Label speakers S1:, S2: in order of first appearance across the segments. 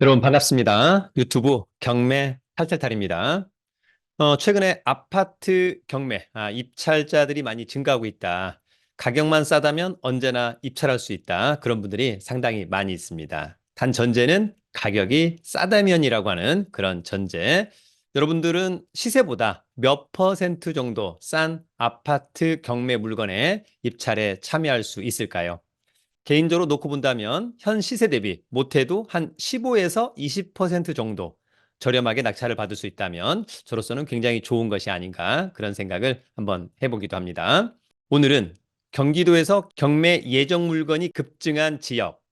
S1: 여러분 반갑습니다. 유튜브 경매 탈탈탈입니다. 최근에 아파트 경매, 입찰자들이 많이 증가하고 있다. 가격만 싸다면 언제나 입찰할 수 있다. 그런 분들이 상당히 많이 있습니다. 단 전제는 가격이 싸다면이라고 하는 그런 전제. 여러분들은 시세보다 몇 퍼센트 정도 싼 아파트 경매 물건의 입찰에 참여할 수 있을까요? 개인적으로 놓고 본다면 현 시세 대비 못해도 한 15에서 20% 정도 저렴하게 낙찰을 받을 수 있다면 저로서는 굉장히 좋은 것이 아닌가 그런 생각을 한번 해보기도 합니다. 오늘은 경기도에서 경매 예정 물건이 급증한 지역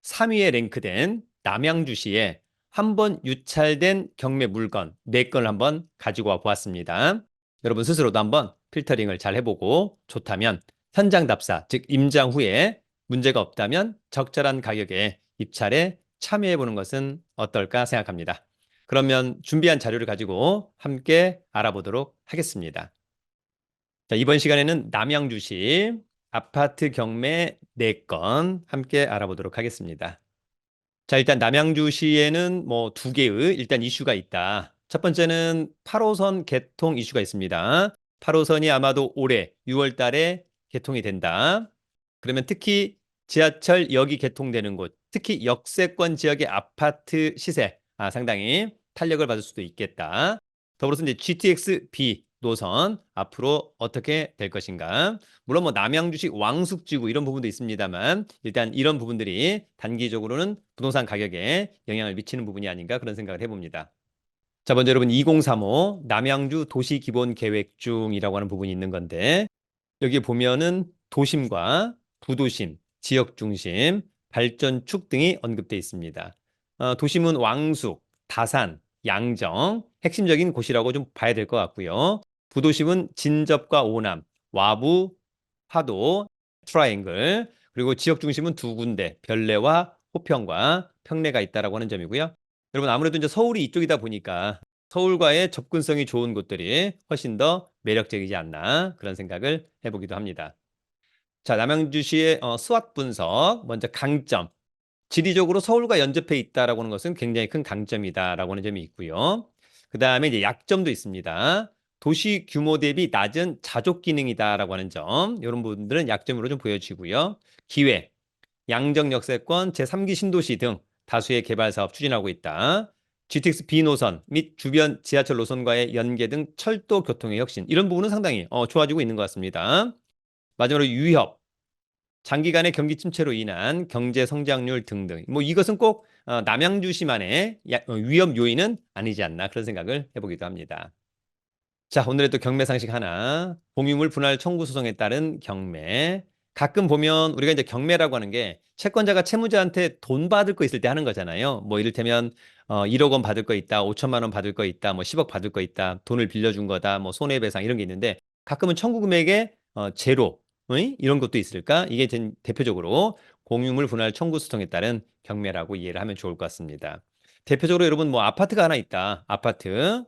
S1: 3위에 랭크된 남양주시에 한 번 유찰된 경매 물건 4건을 한번 가지고 와 보았습니다. 여러분 스스로도 한번 필터링을 잘 해보고 좋다면 현장 답사, 즉 임장 후에 문제가 없다면 적절한 가격에 입찰에 참여해보는 것은 어떨까 생각합니다. 그러면 준비한 자료를 가지고 함께 알아보도록 하겠습니다. 자, 이번 시간에는 남양주시 아파트 경매 4건 함께 알아보도록 하겠습니다. 자, 일단 남양주시에는 뭐 두 개의 일단 이슈가 있다. 첫 번째는 8호선 개통 이슈가 있습니다. 8호선이 아마도 올해 6월 달에 개통이 된다. 그러면 특히 지하철역이 개통되는 곳, 특히 역세권 지역의 아파트 시세 상당히 탄력을 받을 수도 있겠다. 더불어서 이제 GTX-B 노선 앞으로 어떻게 될 것인가. 물론 뭐 남양주시 왕숙지구 이런 부분도 있습니다만 일단 이런 부분들이 단기적으로는 부동산 가격에 영향을 미치는 부분이 아닌가 그런 생각을 해봅니다. 자, 먼저 여러분 2035 남양주 도시기본계획 중이라고 하는 부분이 있는 건데 여기 보면은 도심과 부도심, 지역중심, 발전축 등이 언급되어 있습니다. 도심은 왕숙, 다산, 양정, 핵심적인 곳이라고 좀 봐야 될 것 같고요. 부도심은 진접과 오남, 와부, 화도, 트라이앵글, 그리고 지역중심은 두 군데, 별내와 호평과 평내가 있다라고 하는 점이고요. 여러분 아무래도 이제 서울이 이쪽이다 보니까 서울과의 접근성이 좋은 곳들이 훨씬 더 매력적이지 않나 그런 생각을 해보기도 합니다. 자, 남양주시의 스왓 분석, 먼저 강점. 지리적으로 서울과 연접해 있다라고 하는 것은 굉장히 큰 강점이다라고 하는 점이 있고요. 그 다음에 이제 약점도 있습니다. 도시 규모 대비 낮은 자족 기능이다라고 하는 점, 이런 부분들은 약점으로 좀 보여지고요. 기회, 양정 역세권, 제3기 신도시 등 다수의 개발 사업 추진하고 있다. GTX B 노선 및 주변 지하철 노선과의 연계 등 철도 교통의 혁신 이런 부분은 상당히 좋아지고 있는 것 같습니다. 마지막으로 유협, 장기간의 경기 침체로 인한 경제 성장률 등등 뭐 이것은 꼭 남양주시만의 위험 요인은 아니지 않나 그런 생각을 해보기도 합니다. 자, 오늘의 또 경매 상식 하나. 공유물 분할 청구 소송에 따른 경매. 가끔 보면 우리가 이제 경매라고 하는 게 채권자가 채무자한테 돈 받을 거 있을 때 하는 거잖아요. 뭐 이를테면 1억 원 받을 거 있다, 5천만 원 받을 거 있다, 뭐 10억 받을 거 있다, 돈을 빌려준 거다, 뭐 손해배상 이런 게 있는데 가끔은 청구 금액에 제로 이런 것도 있을까? 이게 대표적으로 공유물 분할 청구 소송에 따른 경매라고 이해를 하면 좋을 것 같습니다. 대표적으로 여러분 뭐 아파트가 하나 있다. 아파트.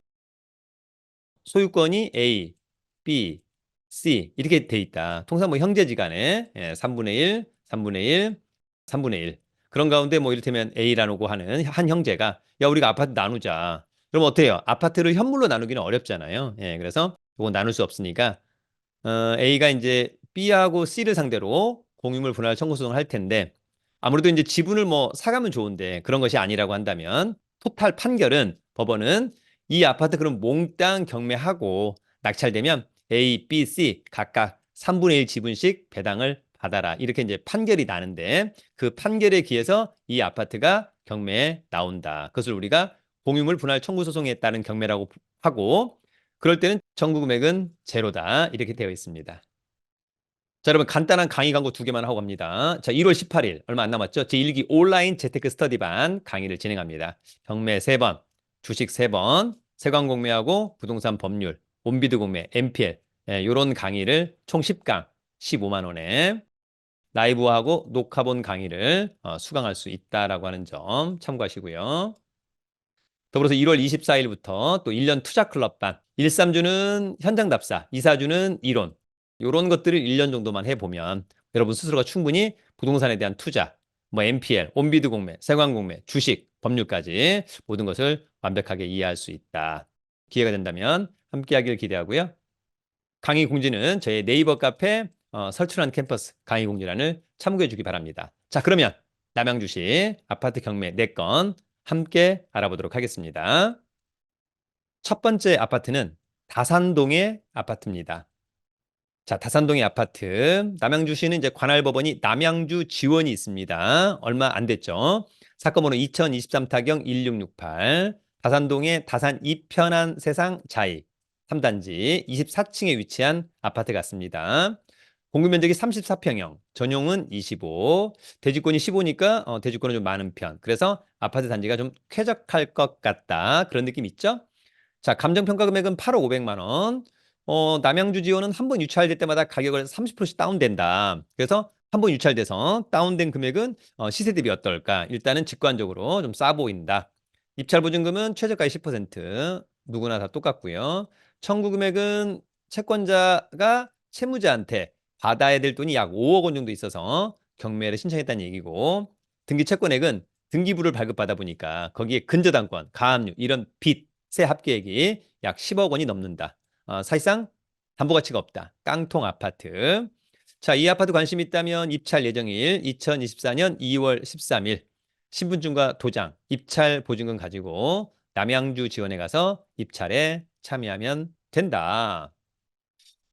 S1: 소유권이 A, B, C 이렇게 돼 있다. 통상 뭐 형제지간에 3분의 1, 3분의 1, 3분의 1 그런 가운데 뭐 이를테면 A라고 하는 한 형제가 야 우리가 아파트 나누자. 그럼 어때요? 아파트를 현물로 나누기는 어렵잖아요. 그래서 이거 나눌 수 없으니까 A가 이제 B하고 C를 상대로 공유물 분할 청구 소송을 할 텐데 아무래도 이제 지분을 뭐 사가면 좋은데 그런 것이 아니라고 한다면 토탈 판결은 법원은 이 아파트 그럼 몽땅 경매하고 낙찰되면 A, B, C 각각 3분의 1 지분씩 배당을 받아라. 이렇게 이제 판결이 나는데 그 판결에 기해서 이 아파트가 경매에 나온다. 그것을 우리가 공유물 분할 청구 소송에 따른 경매라고 하고 그럴 때는 청구 금액은 제로다. 이렇게 되어 있습니다. 자, 여러분 간단한 강의 광고 2개만 하고 갑니다. 자, 1월 18일 얼마 안 남았죠? 제1기 온라인 재테크 스터디반 강의를 진행합니다. 경매 3번, 주식 3번, 세관 공매하고 부동산 법률, 온비드 공매, MPL 이런 강의를 총 10강 15만 원에 라이브하고 녹화본 강의를 수강할 수 있다라고 하는 점 참고하시고요. 더불어서 1월 24일부터 또 1년 투자 클럽반 1, 3주는 현장 답사, 2, 4주는 이론 이런 것들을 1년 정도만 해보면 여러분 스스로가 충분히 부동산에 대한 투자, 뭐 MPL, 온비드 공매, 세관 공매, 주식, 법률까지 모든 것을 완벽하게 이해할 수 있다. 기회가 된다면 함께하길 기대하고요. 강의 공지는 저희 네이버 카페 설춘환 캠퍼스 강의 공지란을 참고해 주기 바랍니다. 자, 그러면 남양주시 아파트 경매 4건 함께 알아보도록 하겠습니다. 첫 번째 아파트는 다산동의 아파트입니다. 자, 다산동의 아파트. 남양주시는 이제 관할법원이 남양주 지원이 있습니다. 얼마 안 됐죠. 사건 번호 2023타경 1668. 다산동의 다산 이편한 세상 자이 3단지 24층에 위치한 아파트 같습니다. 공급 면적이 34평형, 전용은 25, 대지권이 15니까 대지권은 좀 많은 편. 그래서 아파트 단지가 좀 쾌적할 것 같다. 그런 느낌 있죠? 자, 감정평가 금액은 8억 500만 원. 남양주 지원은 한 번 유찰될 때마다 가격을 30%씩 다운된다. 그래서 한 번 유찰돼서 다운된 금액은 시세 대비 어떨까? 일단은 직관적으로 좀 싸 보인다. 입찰 보증금은 최저가의 10%. 누구나 다 똑같고요. 청구 금액은 채권자가 채무자한테 받아야 될 돈이 약 5억 원 정도 있어서 경매를 신청했다는 얘기고, 등기 채권액은 등기부를 발급받아 보니까 거기에 근저당권, 가압류, 이런 빚, 세 합계액이 약 10억 원이 넘는다. 사실상 담보 가치가 없다. 깡통 아파트. 자, 이 아파트 관심 있다면 입찰 예정일 2024년 2월 13일 신분증과 도장, 입찰 보증금 가지고 남양주 지원에 가서 입찰에 참여하면 된다.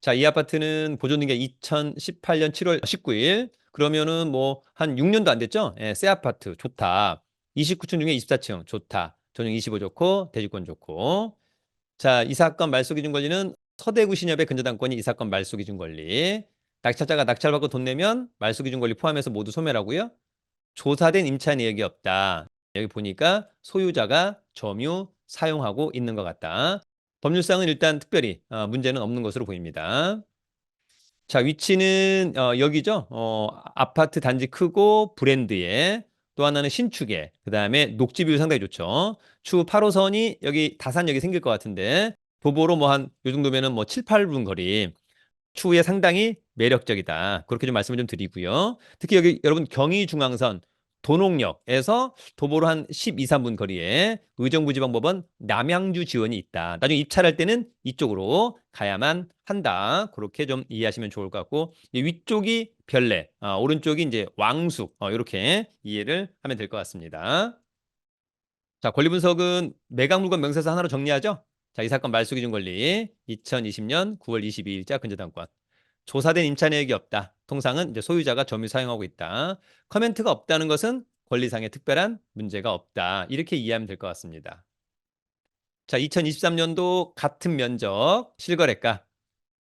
S1: 자, 이 아파트는 보존등기 2018년 7월 19일. 그러면은 뭐 한 6년도 안 됐죠? 예, 새 아파트 좋다. 29층 중에 24층 좋다. 전용 25 좋고 대지권 좋고. 자, 이 사건 말소 기준 권리는 서대구 신협의 근저당권이 이 사건 말소 기준 권리. 낙찰자가 낙찰받고 돈 내면 말소 기준 권리 포함해서 모두 소멸하고요. 조사된 임차 내역이 없다. 여기 보니까 소유자가 점유 사용하고 있는 것 같다. 법률상은 일단 특별히 문제는 없는 것으로 보입니다. 자, 위치는 여기죠. 아파트 단지 크고 브랜드에, 또 하나는 신축에, 그 다음에 녹지 비율 상당히 좋죠. 추후 8호선이 여기 다산역이 생길 것 같은데 도보로 뭐 한 요 정도면은 뭐 7, 8분 거리. 추후에 상당히 매력적이다. 그렇게 좀 말씀을 좀 드리고요. 특히 여기 여러분 경의중앙선 도농역에서 도보로 한 12, 3분 거리에 의정부지방법원 남양주 지원이 있다. 나중에 입찰할 때는 이쪽으로 가야만 한다. 그렇게 좀 이해하시면 좋을 것 같고, 위쪽이 별내, 오른쪽이 이제 왕숙, 이렇게 이해를 하면 될 것 같습니다. 자, 권리 분석은 매각물건 명세서 하나로 정리하죠. 자, 이 사건 말소 기준 권리 2020년 9월 22일자 근저당권. 조사된 임차 내역이 없다. 통상은 이제 소유자가 점유 사용하고 있다. 커멘트가 없다는 것은 권리상의 특별한 문제가 없다. 이렇게 이해하면 될 것 같습니다. 자, 2023년도 같은 면적 실거래가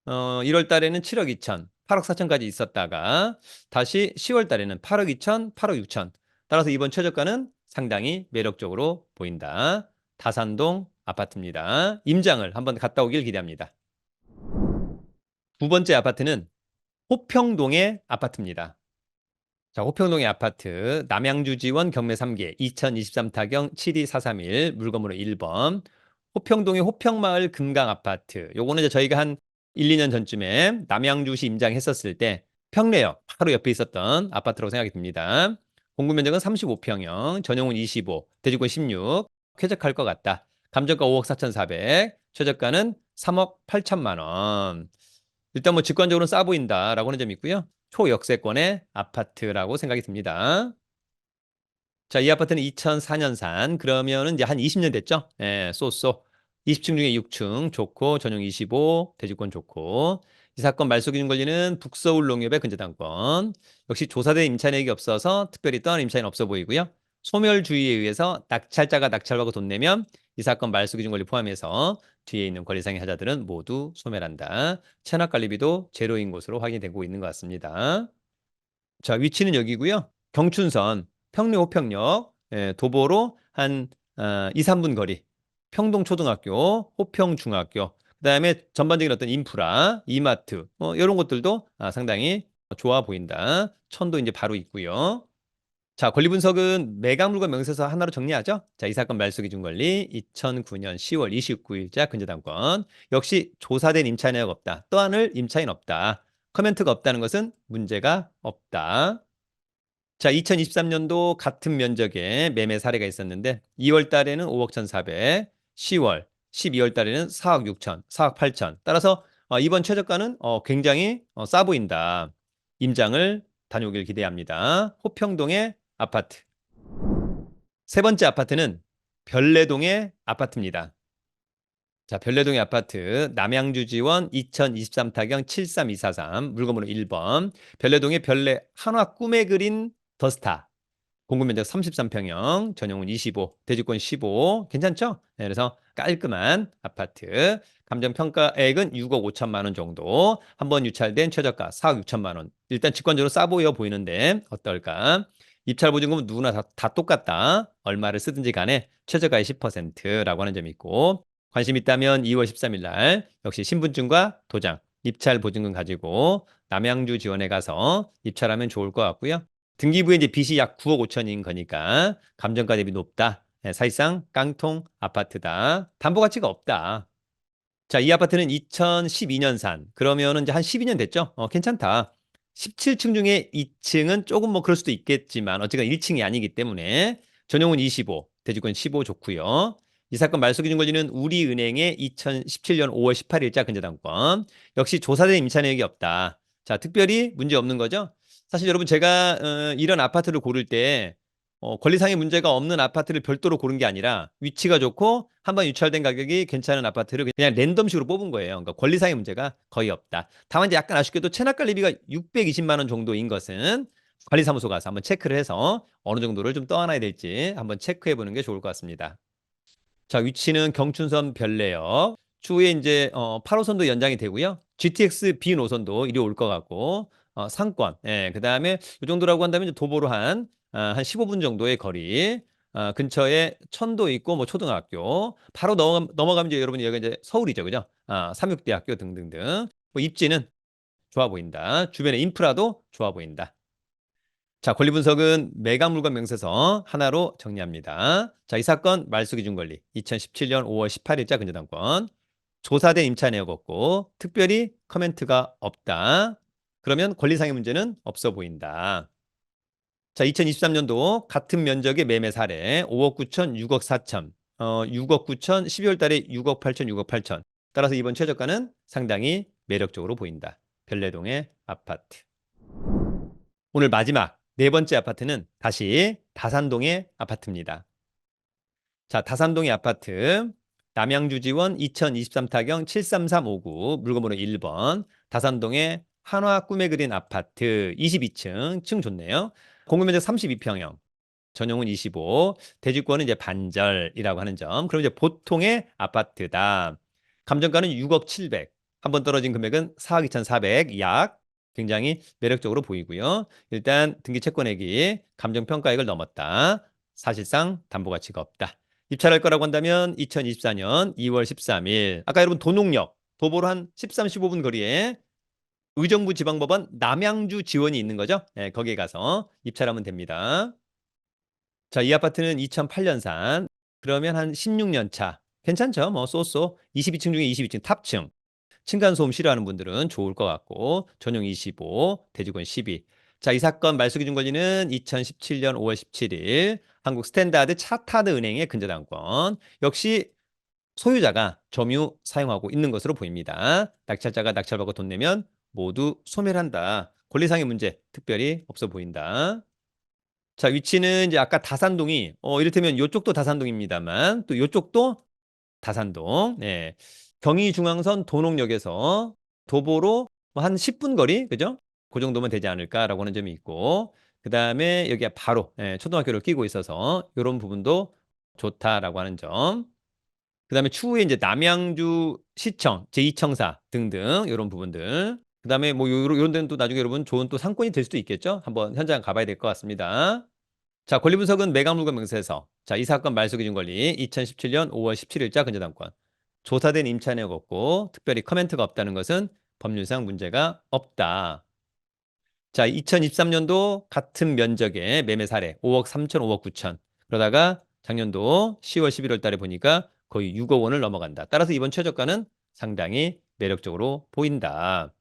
S1: 1월 달에는 7억 2천, 8억 4천까지 있었다가 다시 10월 달에는 8억 2천, 8억 6천. 따라서 이번 최저가는 상당히 매력적으로 보인다. 다산동 아파트입니다. 임장을 한번 갔다 오길 기대합니다. 두 번째 아파트는 호평동의 아파트입니다. 자, 호평동의 아파트 남양주 지원 경매 3개 2023타경 72431 물건번호 1번 호평동의 호평마을 금강 아파트. 요거는 이제 저희가 한 1, 2년 전쯤에 남양주시 임장했었을 때 평내역 바로 옆에 있었던 아파트라고 생각이 듭니다. 공급 면적은 35평형, 전용은 25, 대지권 16. 쾌적할 것 같다. 감정가 5억 4,400, 최저가는 3억 8천만 원. 일단 뭐 직관적으로는 싸 보인다라고 하는 점이 있고요. 초역세권의 아파트라고 생각이 듭니다. 자, 이 아파트는 2004년산. 그러면은 이제 한 20년 됐죠? 예, 쏘쏘. 20층 중에 6층 좋고, 전용 25, 대지권 좋고. 이 사건 말소 기준 권리는 북서울 농협의 근저당권. 역시 조사된 임차인에게 없어서 특별히 떠난 임차인 없어 보이고요. 소멸주의에 의해서 낙찰자가 낙찰받고 돈 내면 이 사건 말소 기준 권리 포함해서 뒤에 있는 권리상의 하자들은 모두 소멸한다. 체납관리비도 제로인 것으로 확인되고 있는 것 같습니다. 자, 위치는 여기고요. 경춘선, 평리 호평역, 도보로 한 2, 3분 거리. 평동초등학교, 호평중학교, 그다음에 전반적인 어떤 인프라, 이마트, 이런 것들도 상당히 좋아 보인다. 천도 이제 바로 있고요. 자, 권리 분석은 매각물건 명세서 하나로 정리하죠. 자, 이 사건 말소 기준 권리 2009년 10월 29일자 근저당권. 역시 조사된 임차 내역 없다. 떠안을 임차인 없다. 커멘트가 없다는 것은 문제가 없다. 자, 2023년도 같은 면적의 매매 사례가 있었는데 2월 달에는 5억 1,400, 10월, 12월 달에는 4억 6천, 4억 8천. 따라서 이번 최저가는 굉장히 싸 보인다. 임장을 다녀오길 기대합니다. 호평동의 아파트. 세 번째 아파트는 별내동의 아파트입니다. 자, 별내동의 아파트 남양주 지원 2023 타경 73243 물건번호 1번 별내동의 별내 한화 꿈에 그린 더스타 공급 면적 33평형 전용은 25 대지권 15 괜찮죠? 네, 그래서 깔끔한 아파트 감정 평가액은 6억 5천만 원 정도 한번 유찰된 최저가 4억 6천만 원 일단 직관적으로 싸 보여 보이는데 어떨까? 입찰 보증금은 누구나 다 똑같다. 얼마를 쓰든지 간에 최저가의 10%라고 하는 점이 있고 관심 있다면 2월 13일 날 역시 신분증과 도장, 입찰 보증금 가지고 남양주 지원에 가서 입찰하면 좋을 것 같고요. 등기부에 이제 빚이 약 9억 5천인 거니까 감정가 대비 높다. 사실상 깡통 아파트다. 담보 가치가 없다. 자, 이 아파트는 2012년산. 그러면은 이제 한 12년 됐죠? 괜찮다. 17층 중에 2층은 조금 뭐 그럴 수도 있겠지만 어쨌든 1층이 아니기 때문에 전용은 25, 대지권 15 좋고요. 이 사건 말소 기준 권리는 우리은행의 2017년 5월 18일자 근저당권. 역시 조사된 임차 내역이 없다. 자, 특별히 문제 없는 거죠? 사실 여러분 제가 이런 아파트를 고를 때 권리상의 문제가 없는 아파트를 별도로 고른 게 아니라 위치가 좋고 한번 유찰된 가격이 괜찮은 아파트를 그냥 랜덤식으로 뽑은 거예요. 그러니까 권리상의 문제가 거의 없다. 다만 이제 약간 아쉽게도 체납관리비가 620만 원 정도인 것은 관리사무소 가서 한번 체크를 해서 어느 정도를 좀 떠안아야 될지 한번 체크해 보는 게 좋을 것 같습니다. 자, 위치는 경춘선 별내역. 추후에 이제 8호선도 연장이 되고요. GTX B 노선도 이리 올 것 같고 상권. 예, 그다음에 이 정도라고 한다면 이제 도보로 한 15분 정도의 거리. 근처에 천도 있고 뭐 초등학교. 바로 넘어가면 이제 여러분 여기 이제 서울이죠. 그죠? 삼육대학교 등등등. 뭐 입지는 좋아 보인다. 주변의 인프라도 좋아 보인다. 자, 권리 분석은 매각 물건 명세서 하나로 정리합니다. 자, 이 사건 말소 기준 권리 2017년 5월 18일자 근저당권 조사된 임차 내역 없고 특별히 커멘트가 없다. 그러면 권리상의 문제는 없어 보인다. 자, 2023년도 같은 면적의 매매 사례 5억 9천, 6억 4천, 6억 9천, 12월 달에 6억 8천, 6억 8천. 따라서 이번 최저가는 상당히 매력적으로 보인다. 별내동의 아파트. 오늘 마지막 네 번째 아파트는 다시 다산동의 아파트입니다. 자, 다산동의 아파트 남양주 지원 2023 타경 73359 물건번호 1번 다산동의 한화 꿈에 그린 아파트 22층 층 좋네요. 공급 면적 32평형 전용은 25 대지권은 이제 반절이라고 하는 점. 그럼 이제 보통의 아파트다. 감정가는 6억 700 한 번 떨어진 금액은 4억 2,400 약 굉장히 매력적으로 보이고요. 일단 등기 채권액이 감정평가액을 넘었다. 사실상 담보 가치가 없다. 입찰할 거라고 한다면 2024년 2월 13일 아까 여러분 도농역 도보로 한 13, 15분 거리에 의정부 지방법원 남양주 지원이 있는 거죠. 네, 거기에 가서 입찰하면 됩니다. 자, 이 아파트는 2008년산 그러면 한 16년 차 괜찮죠? 뭐 쏘쏘 22층 중에 22층 탑층 층간소음 싫어하는 분들은 좋을 것 같고 전용 25 대지권 12 자, 이 사건 말소 기준 권리는 2017년 5월 17일 한국 스탠다드 차타드 은행의 근저당권 역시 소유자가 점유 사용하고 있는 것으로 보입니다. 낙찰자가 낙찰받고 돈 내면 모두 소멸한다. 권리상의 문제 특별히 없어 보인다. 자, 위치는 이제 아까 다산동이 이를테면 이쪽도 다산동입니다만 또 이쪽도 다산동. 네. 경의중앙선 도농역에서 도보로 뭐한 10분 거리, 그죠? 그 정도면 되지 않을까라고 하는 점이 있고, 그 다음에 여기가 바로 초등학교를 끼고 있어서 이런 부분도 좋다라고 하는 점. 그 다음에 추후에 이제 남양주 시청, 제2청사 등등 이런 부분들. 그 다음에 뭐 요런 데는 또 나중에 여러분 좋은 또 상권이 될 수도 있겠죠? 한번 현장 가봐야 될 것 같습니다. 자, 권리 분석은 매각물건 명세서. 자, 이 사건 말소 기준 권리 2017년 5월 17일자 근저당권. 조사된 임차 내역 없고 특별히 커멘트가 없다는 것은 법률상 문제가 없다. 자, 2023년도 같은 면적의 매매 사례 5억 3천, 5억 9천. 그러다가 작년도 10월 11월 달에 보니까 거의 6억 원을 넘어간다. 따라서 이번 최저가는 상당히 매력적으로 보인다.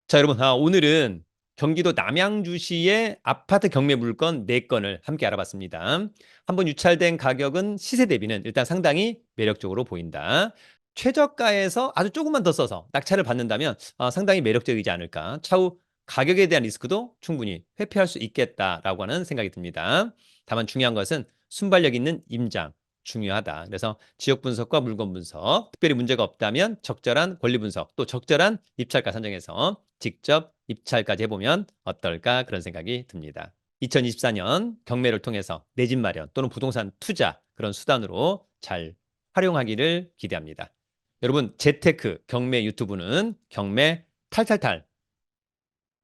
S1: 자, 여러분, 오늘은 경기도 남양주시의 아파트 경매 물건 4건을 함께 알아봤습니다. 한번 유찰된 가격은 시세 대비는 일단 상당히 매력적으로 보인다. 최저가에서 아주 조금만 더 써서 낙찰을 받는다면 상당히 매력적이지 않을까. 차후 가격에 대한 리스크도 충분히 회피할 수 있겠다라고 하는 생각이 듭니다. 다만 중요한 것은 순발력 있는 임장, 중요하다. 그래서 지역 분석과 물건 분석, 특별히 문제가 없다면 적절한 권리 분석, 또 적절한 입찰가 선정해서 직접 입찰까지 해보면 어떨까 그런 생각이 듭니다. 2024년 경매를 통해서 내 집 마련 또는 부동산 투자 그런 수단으로 잘 활용하기를 기대합니다. 여러분, 재테크 경매 유튜브는 경매 탈탈탈